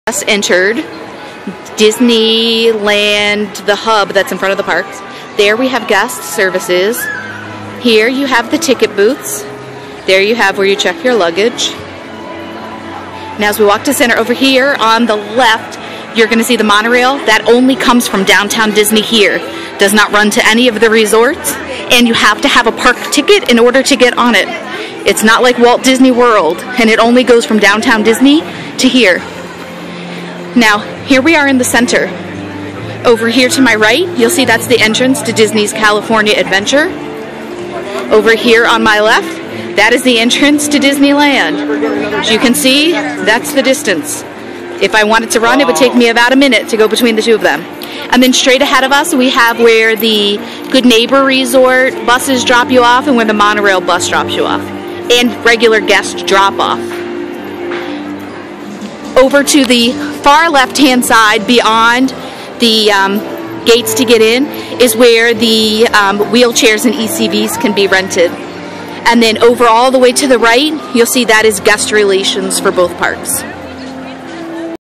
Just entered Disneyland, the hub that's in front of the parks. There we have guest services. Here you have the ticket booths. There you have where you check your luggage. Now as we walk to center over here on the left, you're going to see the monorail. That only comes from downtown Disney here. Does not run to any of the resorts, and you have to have a park ticket in order to get on it. It's not like Walt Disney World, and it only goes from downtown Disney to here. Now, here we are in the center. Over here to my right, you'll see that's the entrance to Disney's California Adventure. Over here on my left, that is the entrance to Disneyland. As you can see, that's the distance. If I wanted to run, it would take me about a minute to go between the two of them. And then straight ahead of us, we have where the Good Neighbor Resort buses drop you off and where the monorail bus drops you off. And regular guest drop-off. Over to the far left-hand side, beyond the gates to get in, is where the wheelchairs and ECVs can be rented. And then over all the way to the right, you'll see that is guest relations for both parks.